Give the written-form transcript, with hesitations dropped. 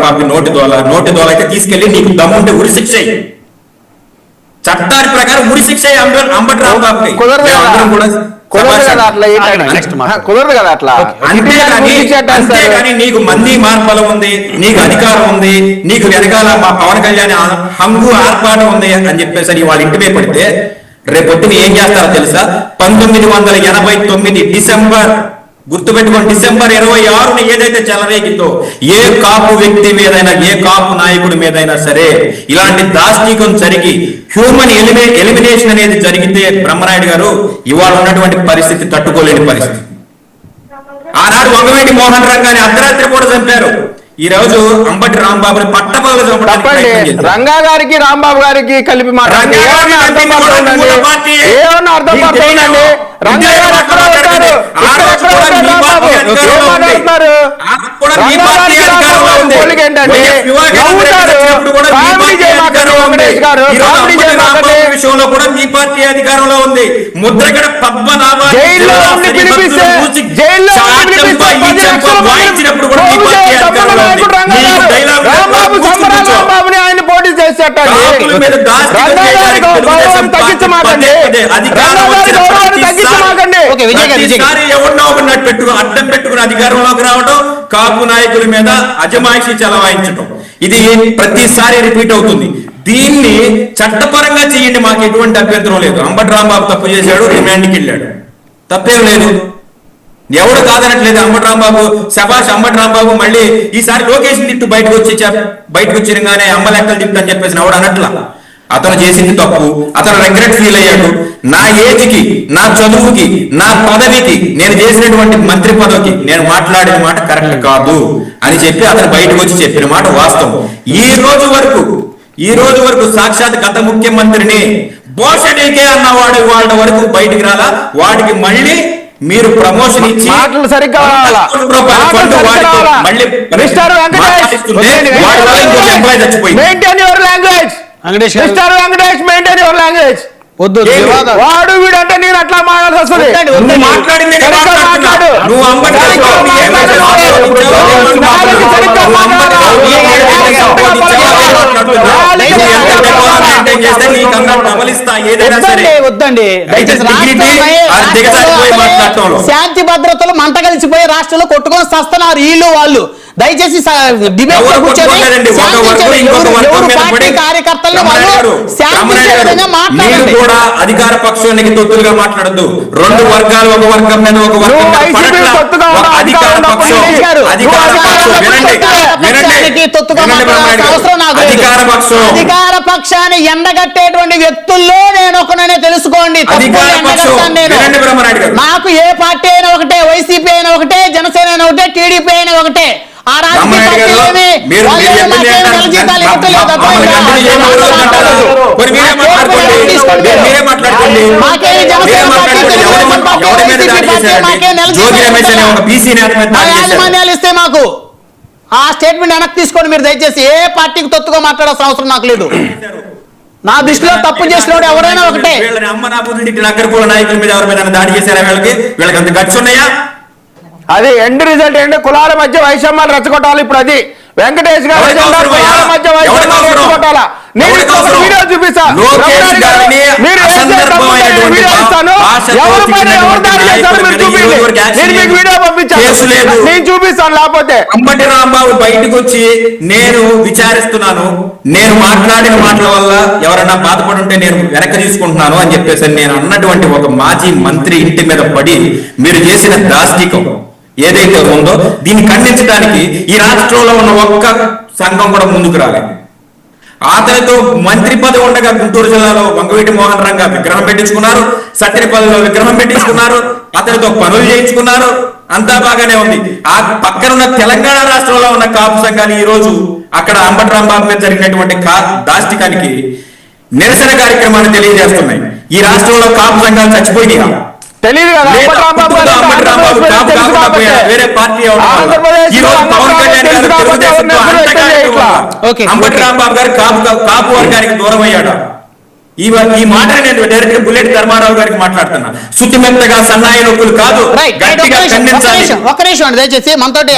రాంబాబుకి నోటి దోల అయితే తీసుకెళ్లి నీకు దమ్ముంటే ఉరి శిక్ష చట్టాల ప్రకారం ఉరి శిక్ష అంబటి రాంబాబుకి కుదరదు కదా అట్లా. అంతేగాని నీకు మంది మార్బలం ఉంది, నీకు అధికారం ఉంది, నీకు వెనకాల మా పవన్ కళ్యాణ్ హంగు ఆర్పాటు ఉంది అని చెప్పేసి వాళ్ళ ఇంటి మీద పడితే రేపొద్దున ఏం చేస్తారో తెలుసా? 1989 డిసెంబర్, గుర్తుపెట్టుకోండి, డిసెంబర్ 26ని ఏదైతే చెలరేగిందో ఏ కాపు వ్యక్తి మీదైనా, ఏ కాపు నాయకుడి మీదైనా సరే ఇలాంటి దాష్టీకం జరిగి హ్యూమన్ ఎలిమినేషన్ అనేది జరిగితే బ్రహ్మనాయుడు గారు ఇవాళ ఉన్నటువంటి పరిస్థితి తట్టుకోలేని పరిస్థితి. ఆనాడు వంగవీటి మోహన్ రంగాన్ని అర్ధరాత్రి కూడా చంపారు. ఈ రోజు అంబటి రాంబాబుని పట్టపగలు చంపడానికి రంగా గారికి రాంబాబు గారికి కలిపి మాట్లాడండి. ఏమన్నా అర్థం పడుతుందండి? రంగా గారు ఎక్కడ ఉంటారు? విషయంలో కూడా మీ పార్టీ అధికారంలో ఉంది. ముద్రగడ పద్మనాభం వాయించినప్పుడు కూడా మీ పార్టీ అధికారంలో ఉంది. ఆయన పోటీ చేసేటండి. ఎవరినో ఒకటి అడ్డం పెట్టుకుని అధికారంలోకి రావడం, కాపు నాయకుల మీద అజమాయిషీ చలవాయించడం, ఇది ప్రతిసారి రిపీట్ అవుతుంది. దీన్ని చట్టపరంగా చేయండి, మాకు ఎటువంటి అభ్యంతరం లేదు. అంబటి రాంబాబు తప్పు చేశాడు, రిమాండ్కి వెళ్ళాడు, తప్పేం లేదు, ఎవడు కాదనట్లేదు. అంబటి రాంబాబు శభాష్, అంబటి రాంబాబు మళ్ళీ ఈసారి లోకేష్ తిట్టు బయటకు వచ్చినగానే అమ్మ లెక్కలు తిట్టు అని చెప్పేసి ఎవడు అనట్లా. అతను చేసింది తప్పు, అతను రిగ్రెట్ ఫీల్ అయ్యాడు. నా ఏజ్కి, నా చదువుకి, నా పదవికి, నేను చేసినటువంటి మంత్రి పదవికి నేను మాట్లాడిన మాట కరెక్ట్ కాదు అని చెప్పి అతను బయటకు వచ్చి చెప్పిన మాట వాస్తవం. ఈ రోజు వరకు సాక్షాత్ గత ముఖ్యమంత్రిని బోషడీకే అన్నవాడు వాళ్ళ వరకు బయటికి రాలా. వాడికి మళ్ళీ మీరు ప్రమోషన్ ఇచ్చి మాటలు సరిగ్గా వాడు వీడంటే నేను అట్లా మాట్లాడాల్సి వస్తుంది. వద్దండి, శాంతి భద్రతలు మంట కలిసిపోయి రాష్ట్రంలో కొట్టుకొని వస్తున్నారు వీళ్ళు వాళ్ళు. దయచేసి డిబేట్ కార్యకర్తలను మాట్లాడండి. కూడా అధికార పక్షానికి తొత్తులుగా మాట్లాడద్దు. రెండు వర్గాలు, ఒక వర్గం మీద ఒక వర్గం అధికార పక్షాన్ని ఎండగట్టేటువంటి వ్యక్తుల్లో నేను ఒకనే తెలుసుకోండి. నాకు ఏ పార్టీ అయినా ఒకటే, వైసీపీ అయినా ఒకటే, జనసేన అయినా ఒకటే, టీడీపీ అయినా ఒకటే. ఆ రాజకీయ యాజమాన్యాలు ఇస్తే మాకు ఆ స్టేట్మెంట్ వెనక్కి తీసుకోండి మీరు దయచేసి. ఏ పార్టీకి తొత్తుగా మాట్లాడాల్సిన అవసరం నాకు లేదు. నా దృష్టిలో తప్పు చేసిన ఎవరైనా ఒకటే. నాయకుల మీద ఎవరి మీద దాడి చేశారా? వీళ్ళకి అంత గట్స్ ఉన్నాయా? అది ఎండ్ రిజల్ట్ ఏంటి? కులాల మధ్య వైషమ్యాలు రెచ్చగొట్టాలి. ఇప్పుడు అది వెంకటేష్ గారు కులాల మధ్య వైషమ్యాలు రెచ్చగొట్టాలా? నేను వీడియో చూపిస్తా, మీరు వీడియో ఇస్తాను. ఎవరు పైన ఎవరు దాడి చేశారు మీరు చూపించండి. నేను మీకు వీడియో పంపించాను, నేను చూపిస్తాను. లేకపోతే అంబటి రాంబాబు బయటకు వచ్చి నేను విచారిస్తున్నాను, నేను మాట్లాడిన మాటల వల్ల ఎవరైనా బాధపడి ఉంటే నేను వెనక్కి తీసుకుంటున్నాను అని చెప్పేసి నేను అన్నటువంటి ఒక మాజీ మంత్రి ఇంటి మీద పడి మీరు చేసిన దాష్టికం ఏదైతే ఉందో దీన్ని ఖండించడానికి ఈ రాష్ట్రంలో ఉన్న ఒక్క సంఘం కూడా ముందుకు రాలేదు. అతనితో మంత్రి పదవి ఉండగా గుంటూరు జిల్లాలో వంగవీటి మోహన్ రంగా విగ్రహం పెట్టించుకున్నారు, సత్యనపల్లిలో విగ్రహం పెట్టించుకున్నారు, అతనితో పనులు చేయించుకున్నారు, అంతా బాగానే ఉంది. ఆ పక్కనున్న తెలంగాణ రాష్ట్రంలో ఉన్న కాపు సంఘాలు ఈ రోజు అక్కడ అంబటి రాంబాబు మీద జరిగినటువంటి దాష్టికానికి నిరసన కార్యక్రమాన్ని తెలియజేస్తున్నాయి. ఈ రాష్ట్రంలో కాపు సంఘాలు చచ్చిపోయినాయి. తెలియదు కదా, వేరే పార్టీ అంబటి రాంబాబు గారు కాపు వర్గానికి దూరం అయ్యాడు. ఈ మాటని నేను డైరెక్ట్ గా బుల్లెట్ ధర్మారావు గారికి మాట్లాడుతున్నా. శుతిమెత్తగా సన్నాయి నొప్పులు కాదు, గట్టిగా ఖండించాలి. ఒక్క నిమిషం దయచేసి మనతోటి